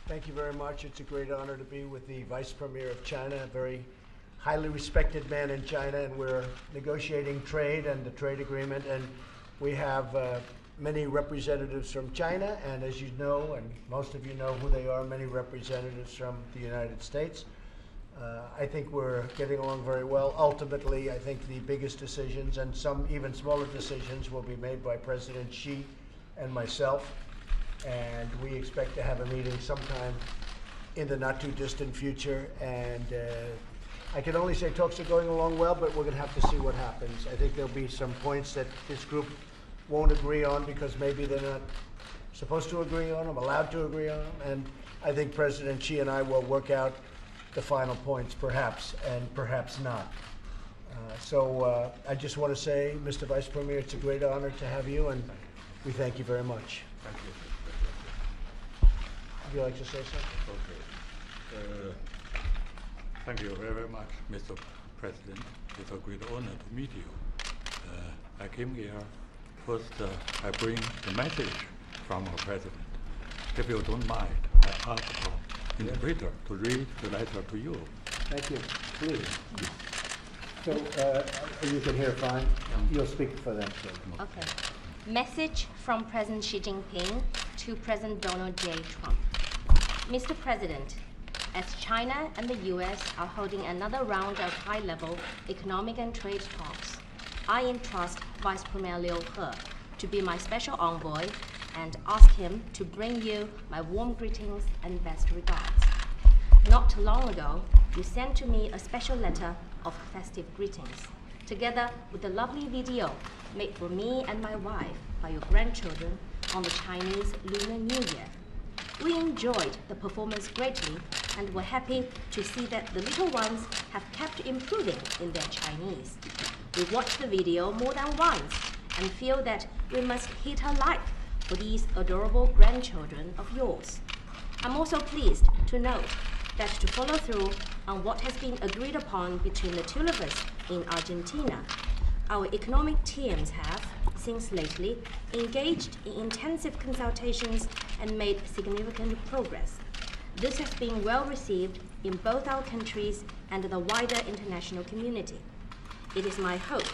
Thank you very much. It's a great honor to be with the Vice Premier of China, a very highly respected man in China, and we're negotiating trade and the trade agreement, and we have many representatives from China, and as you know, and most of you know who they are, many representatives from the United States. I think we're getting along very well. Ultimately, I think the biggest decisions and some even smaller decisions will be made by President Xi and myself, and we expect to have a meeting sometime in the not too distant future. And I can only say talks are going along well, but we're going to have to see what happens. I think there'll be some points that this group won't agree on because maybe they're not supposed to agree on them, allowed to agree on them, and I think President Xi and I will work out the final points, perhaps, and perhaps not. So I just want to say, Mr. Vice Premier, it's a great honor to have you, and we thank you very much. Thank you. Would you like to say something? Okay. Thank you very much, Mr. President. It's a great honor to meet you. I came here. First, I bring the message from our president. If you don't mind, I ask our interpreter to read the letter to you. Thank you. Please. So you can hear fine. You'll speak for them, too. Okay. Message from President Xi Jinping to President Donald J. Trump. Mr. President, as China and the U.S. are holding another round of high-level economic and trade talks, I entrust Vice Premier Liu He to be my special envoy and ask him to bring you my warm greetings and best regards. Not long ago, you sent to me a special letter of festive greetings, together with a lovely video made for me and my wife by your grandchildren on the Chinese Lunar New Year. We enjoyed the performance greatly and were happy to see that the little ones have kept improving in their Chinese. We watched the video more than once and feel that we must hit a like for these adorable grandchildren of yours. I'm also pleased to note that to follow through on what has been agreed upon between the two of us in Argentina, our economic teams have, since lately, engaged in intensive consultations and made significant progress. This has been well received in both our countries and the wider international community. It is my hope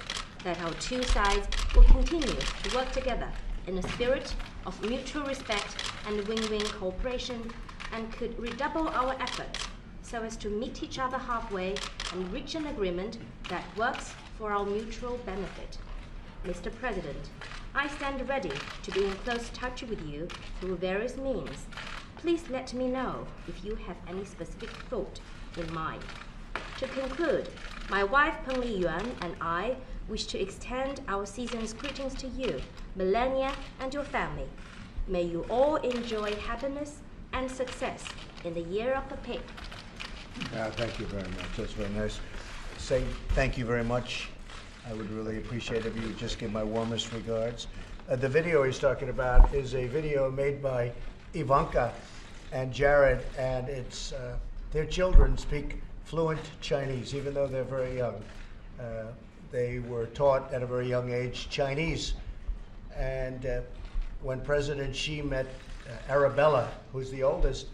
that our two sides will continue to work together in a spirit of mutual respect and win-win cooperation, and could redouble our efforts so as to meet each other halfway and reach an agreement that works for our mutual benefit. Mr. President, I stand ready to be in close touch with you through various means. Please let me know if you have any specific thought in mind. To conclude, my wife Peng Liyuan and I wish to extend our season's greetings to you, Melania, and your family. May you all enjoy happiness and success in the year of the pig. Thank you very much. That's very nice. Say thank you very much. I would really appreciate it if you would just give my warmest regards. The video he's talking about is a video made by Ivanka and Jared, and it's their children speak fluent Chinese, even though they're very young. They were taught at a very young age Chinese. And when President Xi met Arabella, who's the oldest,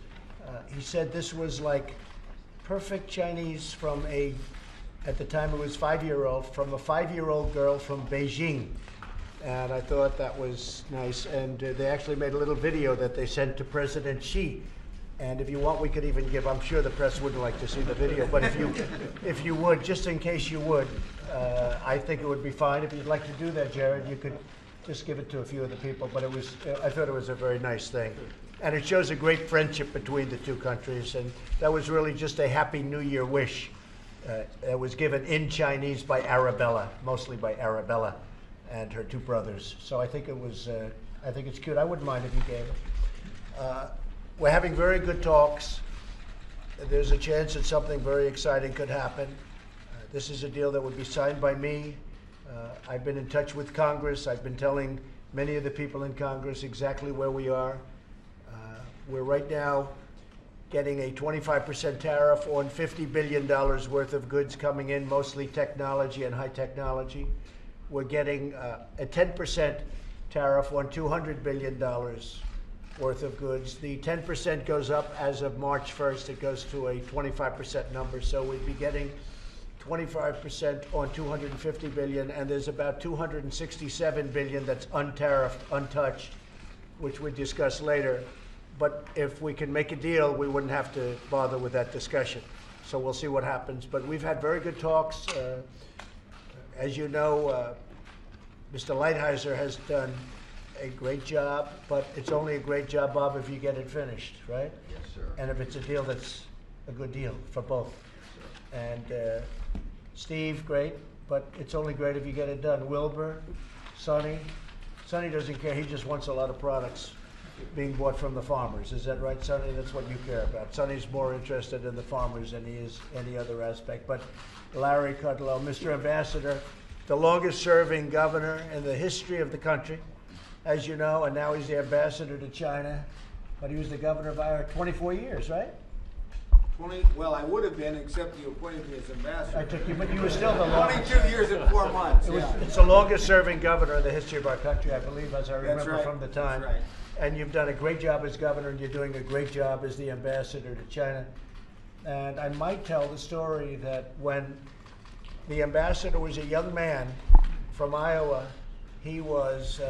he said this was like perfect Chinese from at the time it was 5-year-old, from a 5-year-old girl from Beijing. And I thought that was nice. And they actually made a little video that they sent to President Xi. And if you want, we could even give, I'm sure the press wouldn't like to see the video, but if you would, just in case you would, I think it would be fine. If you'd like to do that, Jared, you could just give it to a few of the people. But I thought it was a very nice thing. And it shows a great friendship between the two countries. And that was really just a Happy New Year wish that was given in Chinese by Arabella, mostly by Arabella and her two brothers. So I think it was, I think it's cute. I wouldn't mind if you gave it. We're having very good talks. There's a chance that something very exciting could happen. This is a deal that would be signed by me. I've been in touch with Congress. I've been telling many of the people in Congress exactly where we are. We're right now getting a 25% tariff on $50 billion worth of goods coming in, mostly technology and high technology. We're getting a 10% tariff on $200 billion worth of goods. The 10% goes up as of March 1st. It goes to a 25% number. So we'd be getting 25% on 250 billion, and there's about 267 billion that's untariffed, untouched, which we discuss later. But if we can make a deal, we wouldn't have to bother with that discussion. So we'll see what happens. But we've had very good talks. As you know, Mr. Lighthizer has done a great job, but it's only a great job, Bob, if you get it finished, right? Yes, sir. And if it's a deal that's a good deal for both. And Steve, great, but it's only great if you get it done. Wilbur, Sonny doesn't care. He just wants a lot of products being bought from the farmers. Is that right, Sonny? That's what you care about. Sonny's more interested in the farmers than he is any other aspect. But Larry Kudlow, Mr. Ambassador, the longest serving governor in the history of the country, as you know, and now he's the ambassador to China. But he was the governor of Iowa 24 years, right? 20, well, I would have been, except you appointed me as ambassador. I took you, but you were still the longest. 22 years and 4 months, It's the longest serving governor in the history of our country, I believe, as I remember right. from the time. That's right. And you've done a great job as governor, and you're doing a great job as the ambassador to China. And I might tell the story that when the ambassador was a young man from Iowa, he was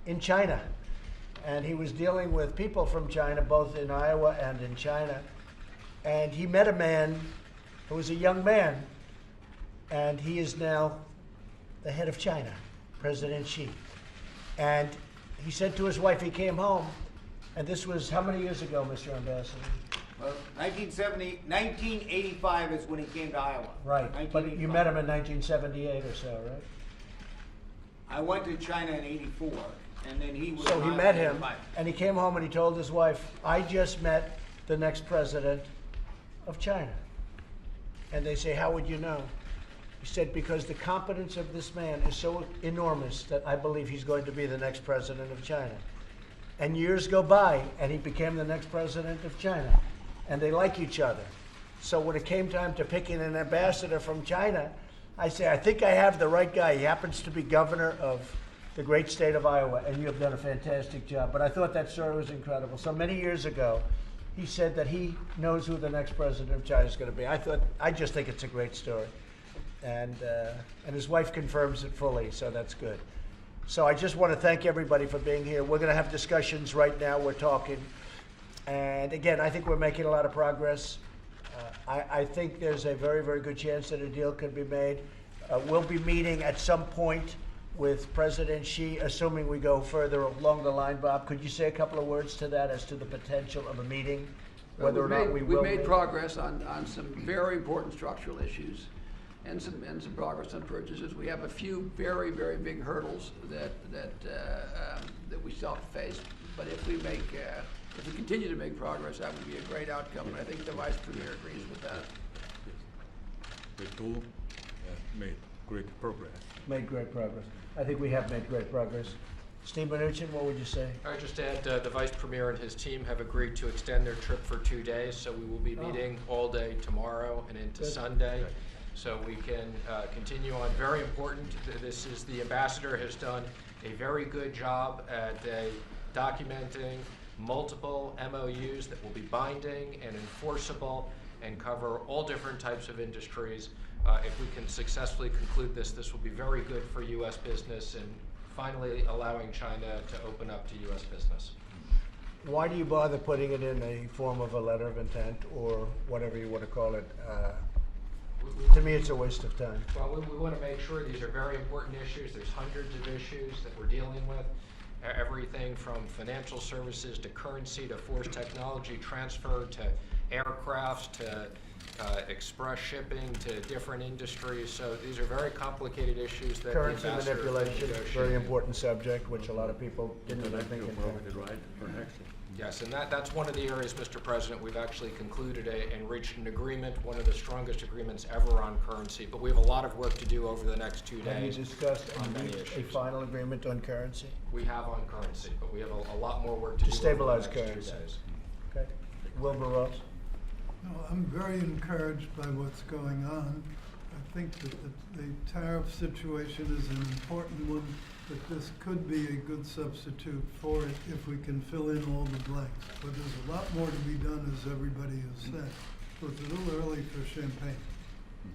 in China. And he was dealing with people from China, both in Iowa and in China. And he met a man who was a young man, and he is now the head of China, President Xi. And he said to his wife, he came home, and this was how many years ago, Mr. Ambassador? Well, 1985 is when he came to Iowa. Right, but you met him in 1978 or so, right? I went to China in 84, and then he was So in he Iowa met in him, 85. and he came home and he told his wife, I just met the next president of China. And they say, how would you know? He said, because the competence of this man is so enormous that I believe he's going to be the next president of China. And years go by, and he became the next president of China. And they like each other. So when it came time to picking an ambassador from China, I say, I think I have the right guy. He happens to be governor of the great state of Iowa, and you have done a fantastic job. But I thought that story was incredible. So many years ago, he said that he knows who the next president of China is going to be. I just think it's a great story. And his wife confirms it fully, so that's good. So I just want to thank everybody for being here. We're going to have discussions right now. We're talking. And again, I think we're making a lot of progress. I think there's a very, very good chance that a deal could be made. We'll be meeting at some point with President Xi, assuming we go further along the line. Bob, could you say a couple of words to that as to the potential of a meeting, whether or not we will? We've made progress on some very important structural issues and some progress on purchases. We have a few very, very big hurdles that we still have to face. But if we continue to make progress, that would be a great outcome. And I think the Vice Premier agrees with that. We do made great progress. Made great progress. I think we have made great progress. Steve Mnuchin, what would you say? I just add the Vice Premier and his team have agreed to extend their trip for 2 days, so we will be meeting all day tomorrow and into Sunday. So we can continue on. Very important, this is the ambassador has done a very good job at documenting multiple MOUs that will be binding and enforceable and cover all different types of industries. If we can successfully conclude this will be very good for U.S. business and finally allowing China to open up to U.S. business. Why do you bother putting it in a form of a letter of intent or whatever you want to call it? To me, it's a waste of time. Well, we want to make sure these are very important issues. There's hundreds of issues that we're dealing with. Everything from financial services to currency to forced technology transfer to aircrafts to express shipping to different industries. So these are very complicated issues that Currency the ambassador manipulation, negotiated. very important subject, which a lot of people didn't even think Intellectual of. property right protection. Yes, and that's one of the areas, Mr. President, we've actually concluded and reached an agreement, one of the strongest agreements ever on currency. But we have a lot of work to do over the next 2 Have you days. discussed on and many reached a issues. final agreement on currency? We have on currency, but we have a lot more work to do over the stabilize next 2 currency. days. Okay. Wilbur Ross? No, I'm very encouraged by what's going on. I think that the tariff situation is an important one, but this could be a good substitute for it if we can fill in all the blanks. But there's a lot more to be done, as everybody has said. So it's a little early for champagne.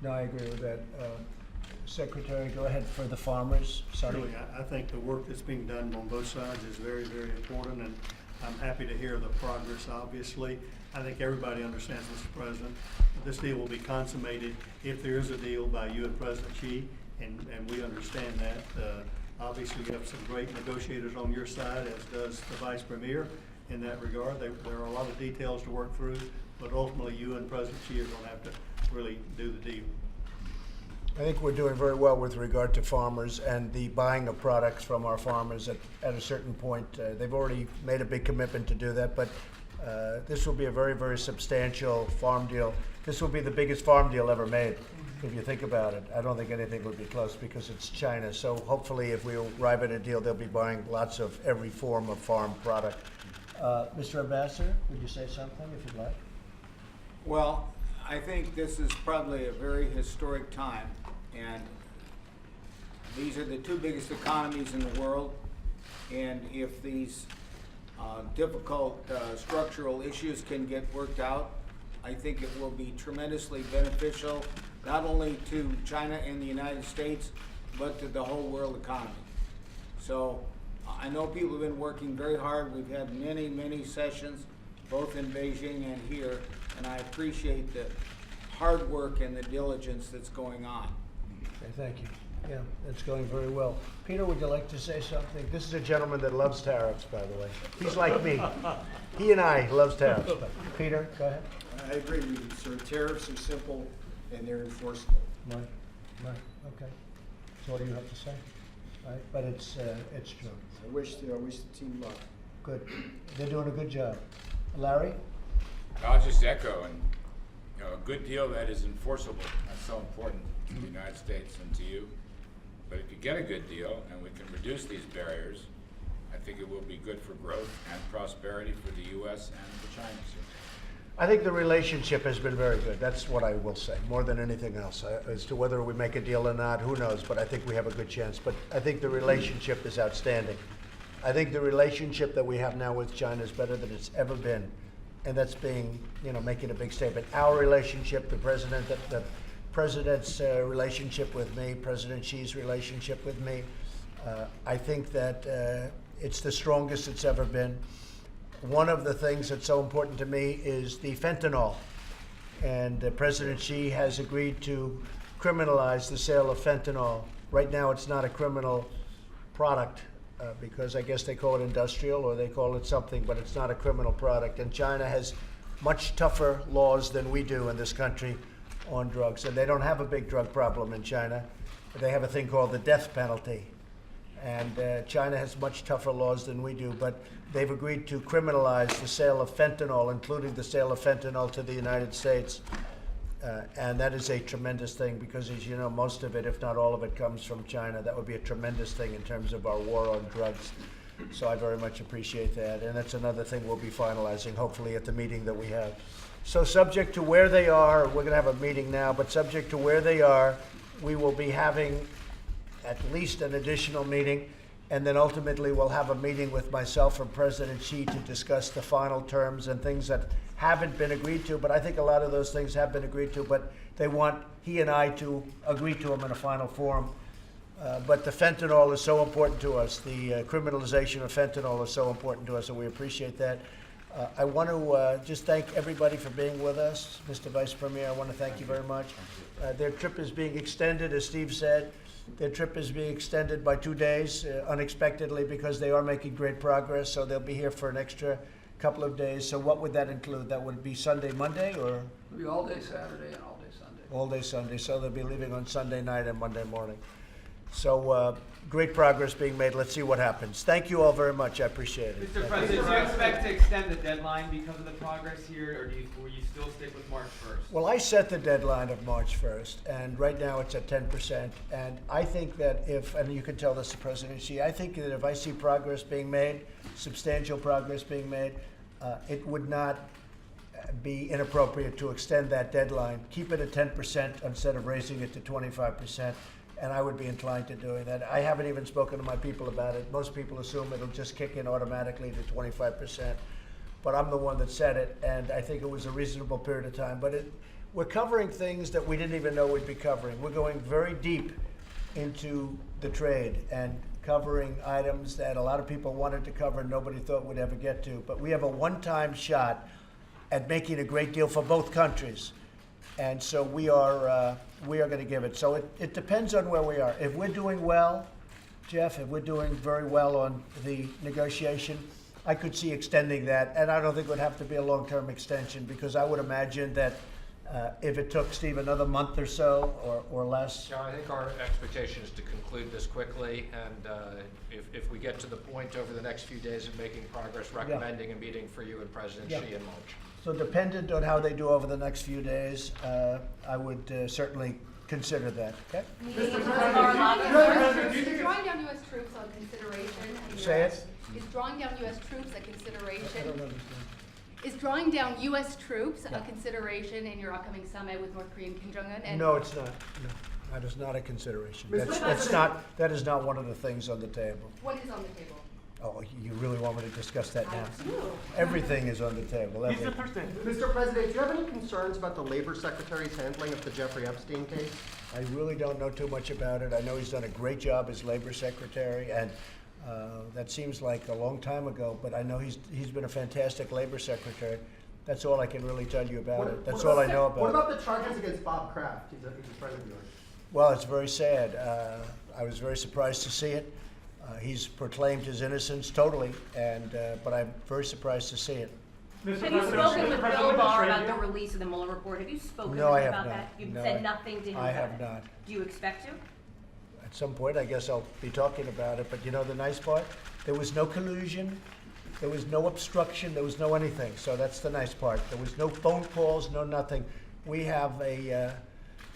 No, I agree with that. Secretary, go ahead for the farmers. Sonny? Really, I think the work that's being done on both sides is very, very important, and I'm happy to hear the progress, obviously. I think everybody understands, Mr. President, that this deal will be consummated if there is a deal by you and President Xi, and we understand that. Obviously, you have some great negotiators on your side, as does the Vice Premier in that regard. There are a lot of details to work through, but ultimately you and President Xi are going to have to really do the deal. I think we're doing very well with regard to farmers and the buying of products from our farmers at a certain point. They've already made a big commitment to do that, but this will be a very, very substantial farm deal. This will be the biggest farm deal ever made, if you think about it. I don't think anything would be close because it's China. So hopefully if we arrive at a deal, they'll be buying lots of every form of farm product. Mr. Ambassador, would you say something if you'd like? Well, I think this is probably a very historic time, and these are the two biggest economies in the world, and if these difficult structural issues can get worked out, I think it will be tremendously beneficial, not only to China and the United States, but to the whole world economy. So I know people have been working very hard. We've had many, many sessions, both in Beijing and here, and I appreciate the hard work and the diligence that's going on. Okay, thank you. Yeah, it's going very well. Peter, would you like to say something? This is a gentleman that loves tariffs, by the way. He's like me. He and I loves tariffs. But Peter, go ahead. I agree with you, sir. Tariffs are simple and they're enforceable. Right, okay. So what do you have to say? Right, but it's true. I wish the team luck. Good. They're doing a good job. Larry? I'll just echo, and a good deal that is enforceable. That's so important to the United States and to you. But if you get a good deal and we can reduce these barriers, I think it will be good for growth and prosperity for the U.S. and for China. I think the relationship has been very good. That's what I will say, more than anything else. As to whether we make a deal or not, who knows, but I think we have a good chance. But I think the relationship is outstanding. I think the relationship that we have now with China is better than it's ever been. And that's being, making a big statement. Our relationship, the president's relationship with me, President Xi's relationship with me, I think that it's the strongest it's ever been. One of the things that's so important to me is the fentanyl. And President Xi has agreed to criminalize the sale of fentanyl. Right now it's not a criminal product because I guess they call it industrial or they call it something, but it's not a criminal product. And China has much tougher laws than we do in this country on drugs. And they don't have a big drug problem in China. They have a thing called the death penalty. And China has much tougher laws than we do, but they've agreed to criminalize the sale of fentanyl, including the sale of fentanyl to the United States. And that is a tremendous thing because, as you know, most of it, if not all of it, comes from China. That would be a tremendous thing in terms of our war on drugs. So I very much appreciate that. And that's another thing we'll be finalizing, hopefully, at the meeting that we have. So subject to where they are, we're going to have a meeting now, but subject to where they are, we will be having at least an additional meeting, and then ultimately we'll have a meeting with myself and President Xi to discuss the final terms and things that haven't been agreed to, but I think a lot of those things have been agreed to, but they want he and I to agree to them in a final form. But the fentanyl is so important to us. The criminalization of fentanyl is so important to us, and we appreciate that. I want to just thank everybody for being with us. Mr. Vice Premier, I want to thank you very much. Their trip is being extended, as Steve said. Their trip is being extended by 2 days unexpectedly because they are making great progress, so they'll be here for an extra couple of days. So what would that include? That would be Sunday, Monday, or? It'll be all day Saturday and all day Sunday. All day Sunday, so they'll be leaving on Sunday night and Monday morning. So great progress being made. Let's see what happens. Thank you all very much. I appreciate it. Mr. President, do you expect to extend the deadline because of the progress here, or will you still stick with March 1st? Well, I set the deadline of March 1st, and right now it's at 10%. And I think that and you can tell this to President Xi, I think that if I see progress being made, substantial progress being made, it would not be inappropriate to extend that deadline. Keep it at 10% instead of raising it to 25%, and I would be inclined to doing that. I haven't even spoken to my people about it. Most people assume it'll just kick in automatically to 25%, but I'm the one that said it, and I think it was a reasonable period of time. But we're covering things that we didn't even know we'd be covering. We're going very deep into the trade and covering items that a lot of people wanted to cover and nobody thought we'd ever get to. But we have a one-time shot at making a great deal for both countries. And so we are going to give it. So it depends on where we are. If we're doing well, Jeff, if we're doing very well on the negotiation, I could see extending that. And I don't think it would have to be a long-term extension, because I would imagine that if it took, Steve, another month or so or less. Yeah, I think our expectation is to conclude this quickly, and if we get to the point over the next few days of making progress, recommending a meeting for you and President Xi in March. So dependent on how they do over the next few days, I would certainly consider that. Okay? Is drawing down U.S. troops on consideration? Say it. Is drawing down U.S. troops a consideration? I don't understand. Is drawing down U.S. troops a consideration in your upcoming summit with North Korean Kim Jong-un? And No, it's not. No, that is not a consideration. That is not one of the things on the table. what is on the table? Oh, you really want me to discuss that now? I do. Everything is on the table. Mr. President, do you have any concerns about the Labor Secretary's handling of the Jeffrey Epstein case? I really don't know too much about it. I know he's done a great job as Labor Secretary, and that seems like a long time ago, but I know he's been a fantastic Labor Secretary. That's all I can really tell you about it. That's all I know about it. What about the charges against Bob Kraft? He's a friend of yours. Well, it's very sad. I was very surprised to see it. He's proclaimed his innocence totally, but I'm very surprised to see it. Have you spoken with Bill Barr about the release of the Mueller report? Have you spoken No, I have about not. that? You've No, said nothing to him I about have it? not. Do you expect to? At some point, I guess I'll be talking about it, but you know the nice part? There was no collusion, there was no obstruction, there was no anything, so that's the nice part. There was no phone calls, no nothing. We have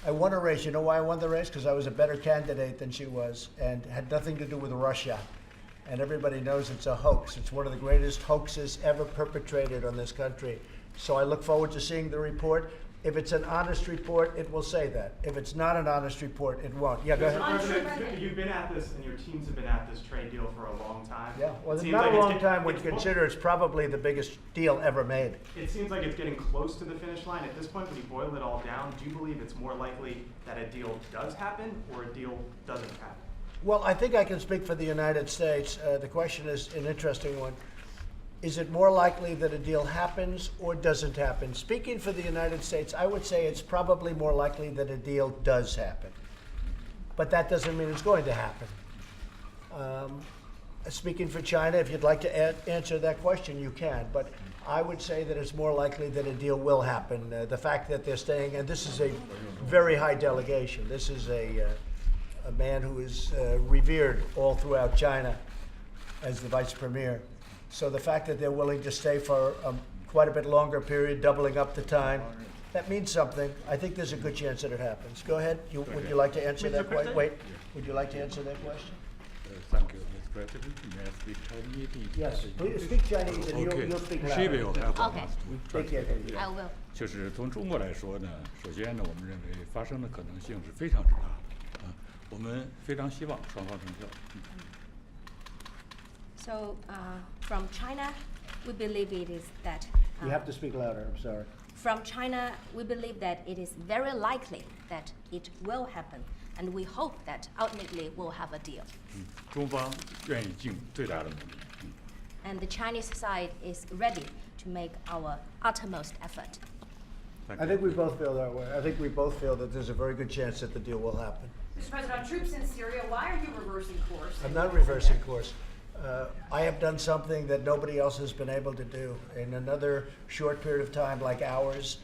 I won a race. You know why I won the race? Because I was a better candidate than she was, and had nothing to do with Russia. And everybody knows it's a hoax. It's one of the greatest hoaxes ever perpetrated on this country. So I look forward to seeing the report. If it's an honest report, it will say that. If it's not an honest report, it won't. Yeah, go ahead. Mr. President, you've been at this, and your teams have been at this trade deal for a long time. Yeah, well, It seems not like a it's long time when you consider it's probably the biggest deal ever made. It seems like it's getting close to the finish line. At this point, when you boil it all down, do you believe it's more likely that a deal does happen or a deal doesn't happen? Well, I think I can speak for the United States. The question is an interesting one. Is it more likely that a deal happens or doesn't happen? Speaking for the United States, I would say it's probably more likely that a deal does happen. But that doesn't mean it's going to happen. Speaking for China, if you'd like to answer that question, you can. But I would say that it's more likely that a deal will happen. The fact that they're staying, and this is a very high delegation. This is a man who is revered all throughout China as the vice premier. So the fact that they're willing to stay for quite a bit longer period, doubling up the time, that means something. I think there's a good chance that it happens. Go ahead. Would you like to answer that question? Wait. Would you like to answer that question? Thank you, Mr. President. May I speak Chinese? Yes. Please speak Chinese and Okay. you'll speak She will louder. have Okay. Take it. I will. 就是从中国来说呢，首先呢，我们认为发生的可能性是非常之大的，我们非常希望双方成效。So, from China, we believe it is that. You have to speak louder. I'm sorry. From China, we believe that it is very likely that it will happen, and we hope that ultimately we'll have a deal. 中方愿意尽最大的努力。 And the Chinese side is ready to make our uttermost effort. I think we both feel that way. I think we both feel that there's a very good chance that the deal will happen. Mr. President, on troops in Syria, why are you reversing course? I'm not reversing course. I have done something that nobody else has been able to do. In another short period of time, like hours,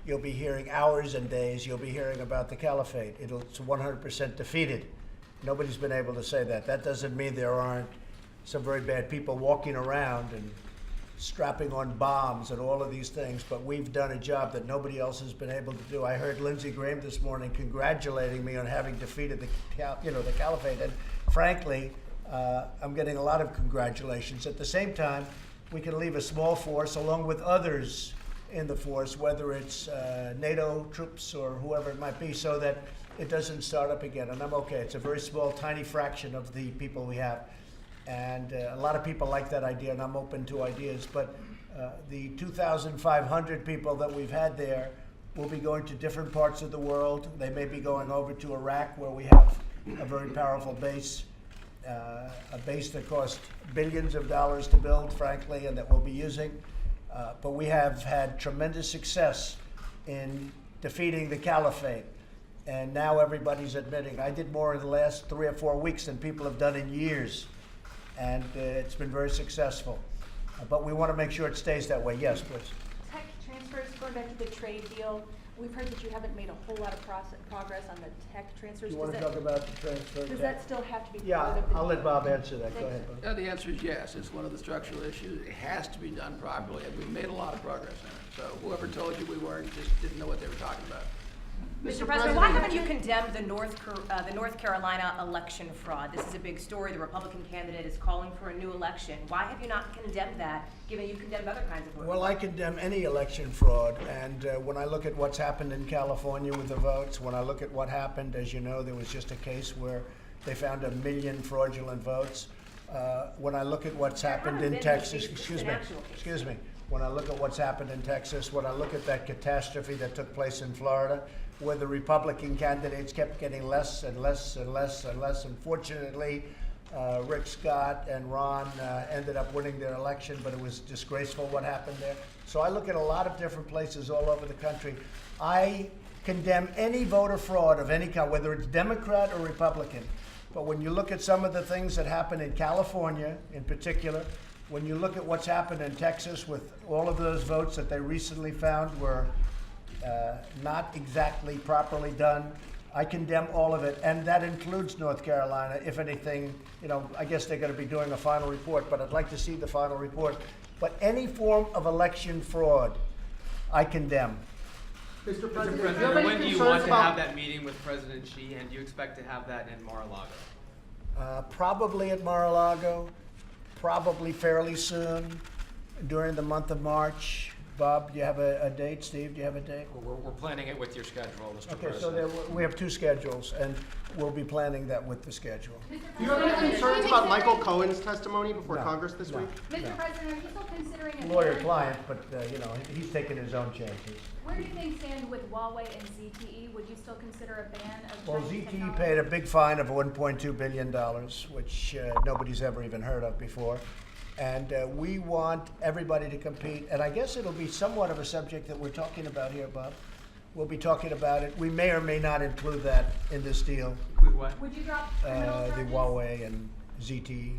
you'll be hearing hours and days, you'll be hearing about the caliphate. It's 100% defeated. Nobody's been able to say that. That doesn't mean there aren't some very bad people walking around and strapping on bombs and all of these things, but we've done a job that nobody else has been able to do. I heard Lindsey Graham this morning congratulating me on having defeated the caliphate, and frankly, I'm getting a lot of congratulations. At the same time, we can leave a small force along with others in the force, whether it's NATO troops or whoever it might be, so that it doesn't start up again. And I'm okay. It's a very small, tiny fraction of the people we have. And a lot of people like that idea, and I'm open to ideas. But the 2,500 people that we've had there will be going to different parts of the world. They may be going over to Iraq, where we have a very powerful base, a base that cost billions of dollars to build, frankly, and that we'll be using. But we have had tremendous success in defeating the caliphate. And now everybody's admitting, I did more in the last 3 or 4 weeks than people have done in years. And it's been very successful. But we want to make sure it stays that way. Yes, please. Tech transfers, going back to the trade deal, we've heard that you haven't made a whole lot of progress on the tech transfers. You want to talk about the transfer? Does that still have to be Yeah, part of the I'll let deal? Bob answer that. Go ahead, Bob. The answer is yes. It's one of the structural issues. It has to be done properly, and we've made a lot of progress in it. So whoever told you we weren't just didn't know what they were talking about. Mr. President, why haven't you condemned the North Carolina election fraud? This is a big story. The Republican candidate is calling for a new election. Why have you not condemned that, given you condemned other kinds of voting? Well, I condemn any election fraud. And when I look at what's happened in California with the votes, when I look at what happened, as you know, there was just a case where they found 1 million fraudulent votes. When I look at what's happened in Texas, excuse me, when I look at what's happened in Texas, when I look at that catastrophe that took place in Florida, where the Republican candidates kept getting less and less and less and less. Unfortunately, Rick Scott and Ron ended up winning their election, but it was disgraceful what happened there. So I look at a lot of different places all over the country. I condemn any voter fraud of any kind, whether it's Democrat or Republican. But when you look at some of the things that happened in California in particular, when you look at what's happened in Texas with all of those votes that they recently found were not exactly properly done, I condemn all of it, and that includes North Carolina. If anything, you know, I guess they're going to be doing a final report, but I'd like to see the final report. But any form of election fraud, I condemn. Mr. Mr. President, President, when do you want to have that meeting with President Xi, and do you expect to have that in Mar-a-Lago? Probably at Mar-a-Lago, probably fairly soon, during the month of March. Bob, do you have a date? Steve, do you have a date? We're planning it with your schedule, Mr. Okay, President. so we have 2 schedules, and we'll be planning that with the schedule. do you have any concerns about Michael Cohen's testimony before No, Congress this no. week? Mr. President, are you still considering a ban? Lawyer-client, but, you know, he's taking his own chances. Where do things stand with Huawei and ZTE? Would you still consider a ban of Well, Chinese ZTE technology? paid a big fine of $1.2 billion, which nobody's ever even heard of before. And we want everybody to compete. And I guess it'll be somewhat of a subject that we're talking about here, Bob. We'll be talking about it. We may or may not include that in this deal, Include what? Would you drop criminal the charges? Huawei and ZTE.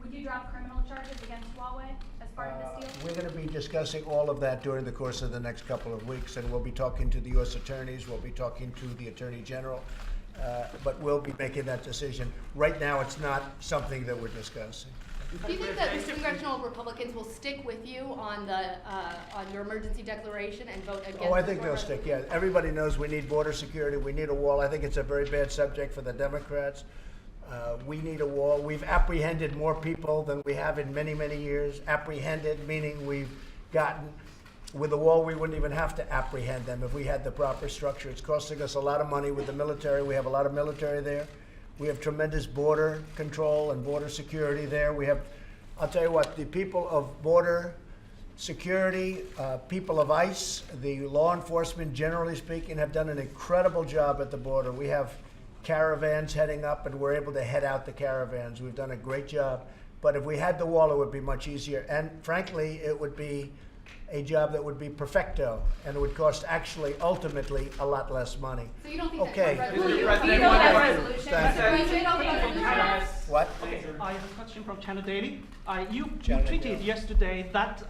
Would you drop criminal charges against Huawei as part of this deal? We're going to be discussing all of that during the course of the next couple of weeks, and we'll be talking to the U.S. attorneys, we'll be talking to the Attorney General, but we'll be making that decision. Right now, it's not something that we're discussing. Do you think that the congressional Republicans will stick with you on your emergency declaration and vote against? Oh, I think they'll stick, yeah. Everybody knows we need border security, we need a wall. I think it's a very bad subject for the Democrats. We need a wall. We've apprehended more people than we have in many, many years. Apprehended, meaning we've gotten, with a wall, we wouldn't even have to apprehend them if we had the proper structure. It's costing us a lot of money with the military. We have a lot of military there. We have tremendous border control and border security there. We have, I'll tell you what, the people of border security, people of ICE, the law enforcement, generally speaking, have done an incredible job at the border. We have caravans heading up, and we're able to head out the caravans. We've done a great job. But if we had the wall, it would be much easier. And frankly, it would be a job that would be perfecto, and it would cost actually, ultimately, a lot less money. So you don't think Okay. that Mr. resolution? President, You don't have a one resolution? Thank Mr. President, you don't have a resolution? What? Okay, I have a question from China Daily. You China tweeted Daily. yesterday that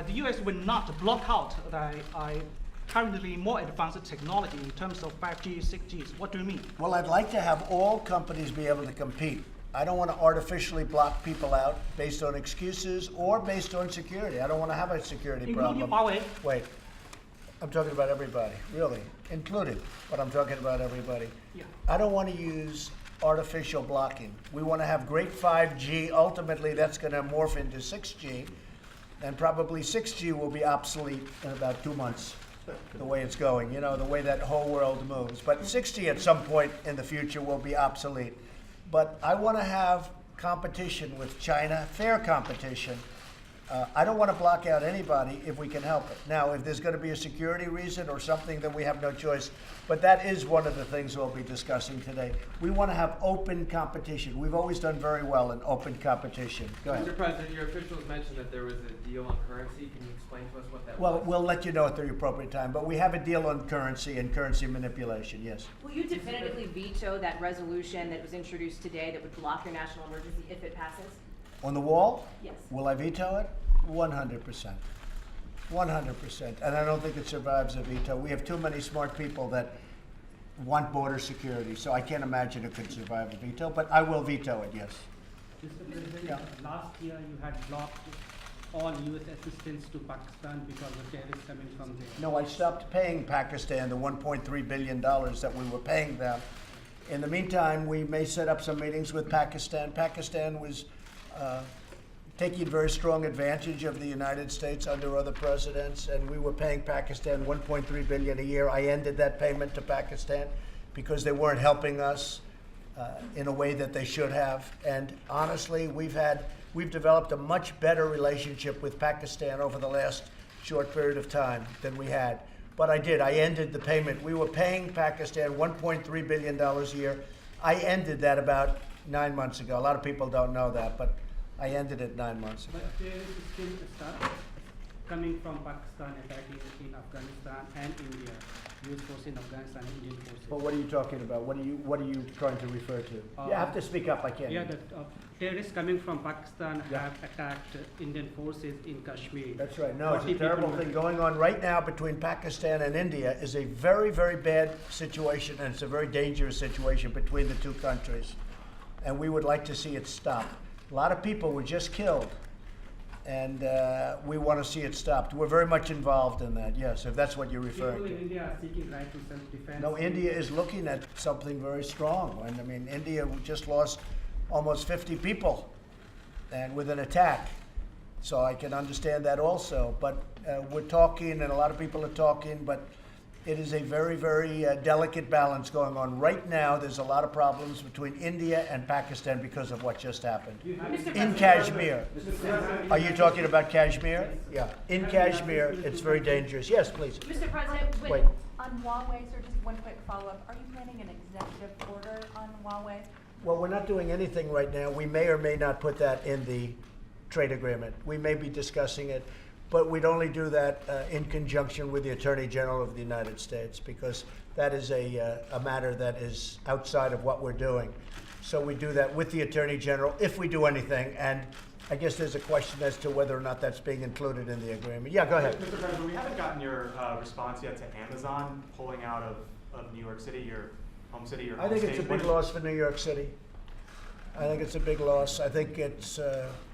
the U.S. will not block out the currently more advanced technology in terms of 5G, 6G. What do you mean? Well, I'd like to have all companies be able to compete. I don't want to artificially block people out based on excuses or based on security. I don't want to have a security Including problem. Huawei? Wait, I'm talking about everybody, really, including, but I'm talking about everybody. Yeah. I don't want to use artificial blocking. We want to have great 5G. Ultimately, that's going to morph into 6G. And probably 6G will be obsolete in about 2 months, the way it's going, you know, the way that whole world moves. But 6G at some point in the future will be obsolete. But I want to have competition with China, fair competition. I don't want to block out anybody if we can help it. Now, if there's going to be a security reason or something, then we have no choice. But that is one of the things we'll be discussing today. We want to have open competition. We've always done very well in open competition. Go ahead. Mr. President, your officials mentioned that there was a deal on currency. Can you explain to us what that Well, was? we'll let you know at the appropriate time. But we have a deal on currency and currency manipulation, yes. Will you definitively veto that resolution that was introduced today that would block your national emergency if it passes? On the wall? Yes. Will I veto it? 100%. 100%. And I don't think it survives a veto. We have too many smart people that want border security, so I can't imagine it could survive a veto, but I will veto it, yes. Mr. President, Yeah. last year you had blocked all U.S. assistance to Pakistan because of terrorists coming from there. No, I stopped paying Pakistan the $1.3 billion that we were paying them. In the meantime, we may set up some meetings with Pakistan. Pakistan was taking very strong advantage of the United States under other presidents, and we were paying Pakistan $1.3 billion a year. I ended that payment to Pakistan because they weren't helping us in a way that they should have. And honestly, we've developed a much better relationship with Pakistan over the last short period of time than we had. But I ended the payment. We were paying Pakistan $1.3 billion a year. I ended that about 9 months ago. A lot of people don't know that, but I ended it 9 months ago. But terrorists still start coming from Pakistan, attacking in Afghanistan and India. U.S. forces in Afghanistan and Indian forces. But what are you talking about? What are you trying to refer to? You have to speak up. I can't. Yeah, the terrorists coming from Pakistan have attacked Indian forces in Kashmir. That's right. No, it's a 40 terrible people- thing going on right now between Pakistan and India. Is a very, very bad situation, and it's a very dangerous situation between the two countries. And we would like to see it stop. A lot of people were just killed, and we want to see it stopped. We're very much involved in that, yes, if that's what you're referring People in to. India are seeking right to self-defense. No, India is looking at something very strong. And I mean, India just lost almost 50 people and with an attack. So I can understand that also. But we're talking, and a lot of people are talking, but it is a very, very delicate balance going on. Right now, there's a lot of problems between India and Pakistan because of what just happened. In Kashmir. Are you talking about Kashmir? Yeah. In Kashmir, it's very dangerous. Yes, please. Mr. President, Wait. on Huawei, sir, just one quick follow-up. Are you planning an executive order on Huawei? Well, we're not doing anything right now. We may or may not put that in the trade agreement. We may be discussing it, but we'd only do that in conjunction with the Attorney General of the United States, because that is a matter that is outside of what we're doing. So we do that with the Attorney General if we do anything, and I guess there's a question as to whether or not that's being included in the agreement. Yeah, go ahead. Mr. President, we haven't gotten your response yet to Amazon pulling out of New York City, your home city, your I home think state. it's a big loss for New York City. I think it's a big loss. I think it's,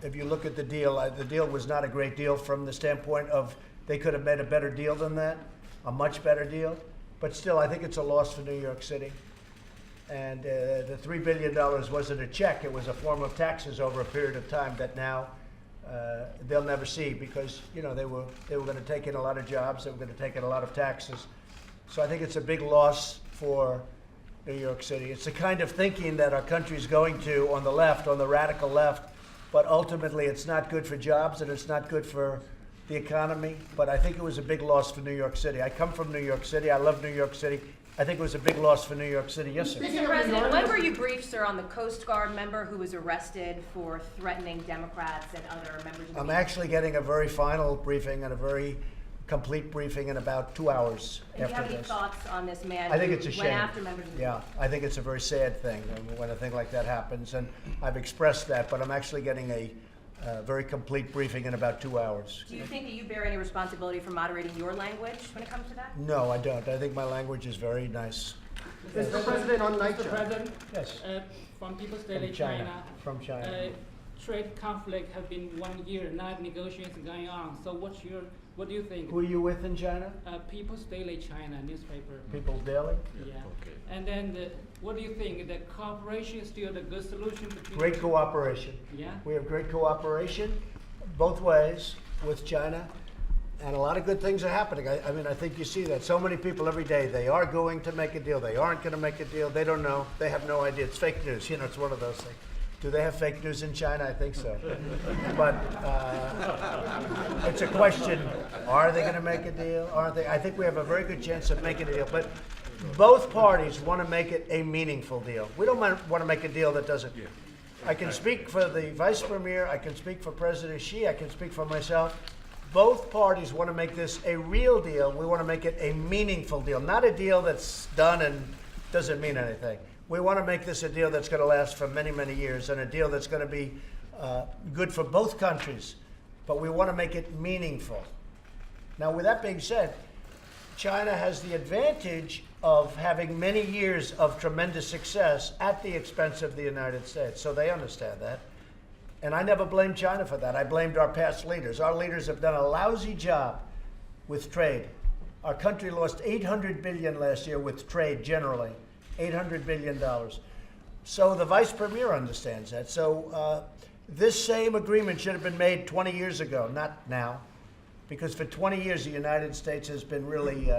if you look at the deal was not a great deal from the standpoint of they could have made a better deal than that, a much better deal. But still, I think it's a loss for New York City. And the $3 billion wasn't a check. It was a form of taxes over a period of time that now they'll never see, because, you know, they were going to take in a lot of jobs. They were going to take in a lot of taxes. So I think it's a big loss for New York City. It's the kind of thinking that our country's going to on the left, on the radical left, but ultimately it's not good for jobs and it's not good for the economy. But I think it was a big loss for New York City. I come from New York City. I love New York City. I think it was a big loss for New York City. Yes, sir. Mr. President, when were you briefed, sir, on the Coast Guard member who was arrested for threatening Democrats and other members of the I'm media? actually getting a very final briefing and a very complete briefing in about 2 hours And do you after have any this. thoughts on this man I think who it's a went shame. after members of the Yeah, media? I think it's a very sad thing when a thing like that happens, and I've expressed that, but I'm actually getting a very complete briefing in about 2 hours. Do you think that you bear any responsibility for moderating your language when it comes to that? No, I don't. I think my language is very nice. Mr. President, on night Mr. President, Yes. From People's Daily From China. China, From China. trade conflict has been 1 year, now negotiations going on. So what do you think? Who are you with in China? People's Daily China newspaper. People's Daily? Yeah. And then what do you think? The cooperation is still the good solution between? Great cooperation. Yeah. We have great cooperation both ways. with China, and a lot of good things are happening. I mean, I think you see that. So many people every day, they are going to make a deal, they aren't going to make a deal, they don't know, they have no idea. It's fake news, you know, it's one of those things. Do they have fake news in China? I think so. But it's a question, are they going to make a deal? Aren't they? I think we have a very good chance of making a deal. But both parties want to make it a meaningful deal. We don't want to make a deal that doesn't. I can speak for the Vice Premier, I can speak for President Xi, I can speak for myself. Both parties want to make this a real deal. We want to make it a meaningful deal, not a deal that's done and doesn't mean anything. We want to make this a deal that's going to last for many, many years, and a deal that's going to be good for both countries. But we want to make it meaningful. Now, with that being said, China has the advantage of having many years of tremendous success at the expense of the United States. So they understand that. And I never blamed China for that. I blamed our past leaders. Our leaders have done a lousy job with trade. Our country lost $800 billion last year with trade generally. $800 billion. So the Vice Premier understands that. So this same agreement should have been made 20 years ago, not now. Because for 20 years, the United States has been really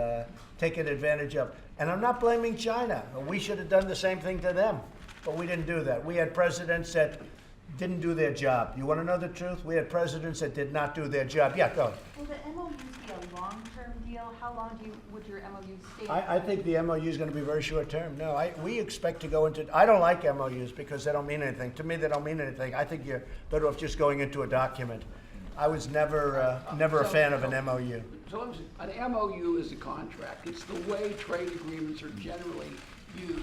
taken advantage of. And I'm not blaming China. We should have done the same thing to them. But we didn't do that. We had presidents that didn't do their job. You want to know the truth? We had presidents that did not do their job. Yeah, go. Will the MOUs be a long-term deal? How long would your MOU stay? I think the MOU is going to be very short term. No, we expect to go into, I don't like MOUs because they don't mean anything. To me, they don't mean anything. I think you're better off just going into a document. I was never a fan of an MOU. So an MOU is a contract. It's the way trade agreements are generally used.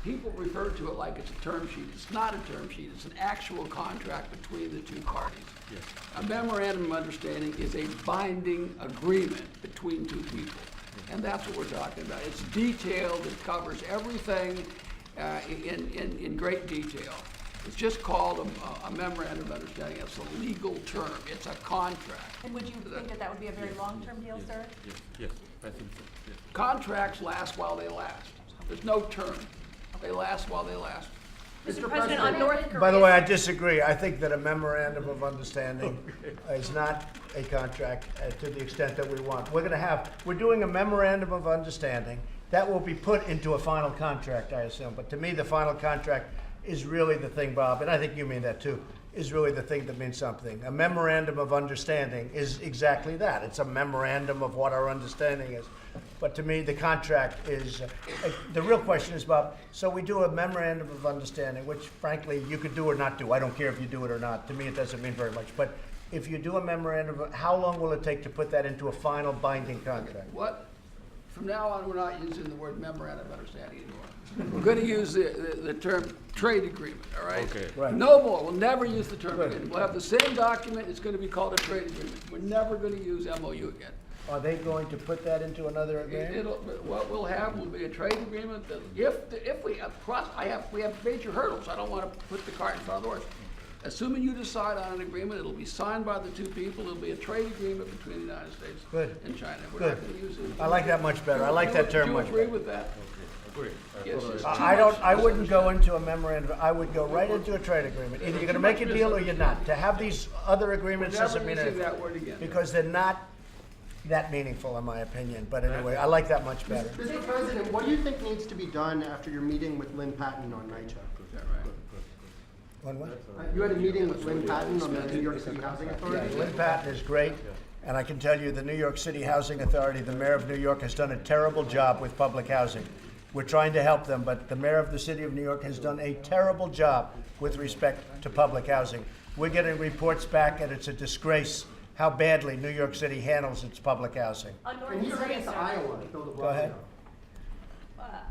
People refer to it like it's a term sheet. It's not a term sheet. It's an actual contract between the two parties. Yes. A memorandum of understanding is a binding agreement between two people. And that's what we're talking about. It's detailed. It covers everything in great detail. It's just called a memorandum of understanding. It's a legal term. It's a contract. And would you think that that would be a very long-term deal, sir? Yes, I think so. Yes. Contracts last while they last. There's no term. They last while they last. Mr. President, on North Korea. By the way, I disagree. I think that a memorandum of understanding is not a contract to the extent that we want. We're doing a memorandum of understanding that will be put into a final contract, I assume. But to me, the final contract is really the thing, Bob, and I think you mean that too, is really the thing that means something. A memorandum of understanding is exactly that. It's a memorandum of what our understanding is. But to me, the contract is, the real question is, Bob, so we do a memorandum of understanding, which frankly, you could do or not do. I don't care if you do it or not. To me, it doesn't mean very much. But if you do a memorandum, how long will it take to put that into a final binding contract? What? From now on, we're not using the word memorandum of understanding anymore. We're going to use the term trade agreement, all right? Okay. Right. No more. We'll never use the term agreement. We'll have the same document. It's going to be called a trade agreement. We're never going to use MOU again. Are they going to put that into another agreement? What we'll have will be a trade agreement that if we have major hurdles. I don't want to put the cart in front of the horse. Assuming you decide on an agreement, it'll be signed by the two people. It'll be a trade agreement between the United States and China. We're not going to use it. I like that much better. I like that term much better. Do you agree with that? Agree. Yes, it's I wouldn't go into a memorandum. I would go right into a trade agreement. Either you're going to make a deal or you're not. To have these other agreements doesn't mean anything. That word again. Because they're not that meaningful, in my opinion. But anyway, I like that much better. Mr. President, what do you think needs to be done after your meeting with Lynn Patton on NYCHA? Is that right? On what? You had a meeting with Lynn Patton on the New York City Housing Yeah, Authority? Lynn Patton is great. And I can tell you, the New York City Housing Authority, the mayor of New York, has done a terrible job with public housing. We're trying to help them, but the mayor of the city of New York has done a terrible job with respect to public housing. We're getting reports back, and it's a disgrace how badly New York City handles its public housing. And he's heading to Iowa, Bill de Blasio. Go ahead. Go ahead.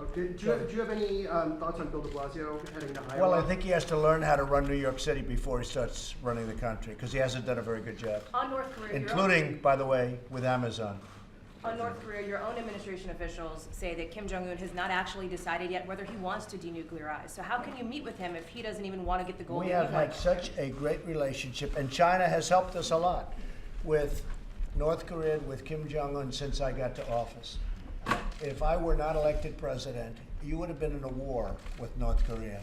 Okay. Do you have any thoughts on Bill de Blasio heading to Iowa? Well, I think he has to learn how to run New York City before he starts running the country, because he hasn't done a very good job. On North Korea, Including, by the way, with Amazon. On North Korea, your own administration officials say that Kim Jong-un has not actually decided yet whether he wants to denuclearize. So how can you meet with him if he doesn't even want to get the goal We that have he had wants? such a great relationship, and China has helped us a lot with North Korea, with Kim Jong-un since I got to office. If I were not elected president, you would have been in a war with North Korea.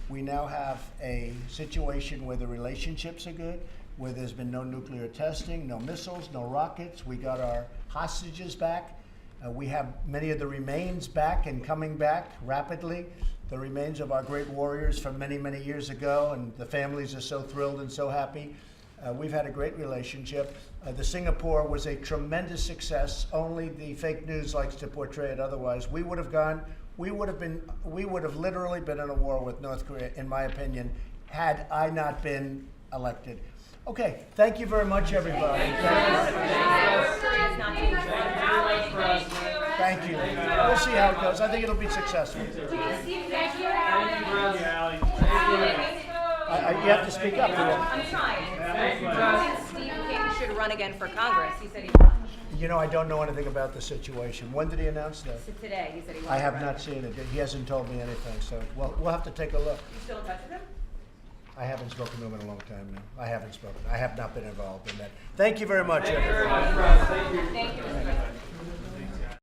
We now have a situation where the relationships are good. where there's been no nuclear testing, no missiles, no rockets. We got our hostages back. We have many of the remains back and coming back rapidly. The remains of our great warriors from many, many years ago, and the families are so thrilled and so happy. We've had a great relationship. The Singapore was a tremendous success. Only the fake news likes to portray it otherwise. We would have literally been in a war with North Korea, in my opinion, had I not been elected. Okay, thank you very much, everybody. Thank you. We'll see how it goes. I think it'll be successful. You have to speak up. I'm trying. Steve King should run again for Congress. He said he won. You know, I don't know anything about the situation. When did he announce that? So today, he said he won. I have not seen it. He hasn't told me anything, so we'll have to take a look. You still in touch with him? I haven't spoken to him in a long time now. I haven't spoken. I have not been involved in that. Thank you very much, Thank you everyone. very much, Russ. Thank you. Thank you, Mr. President.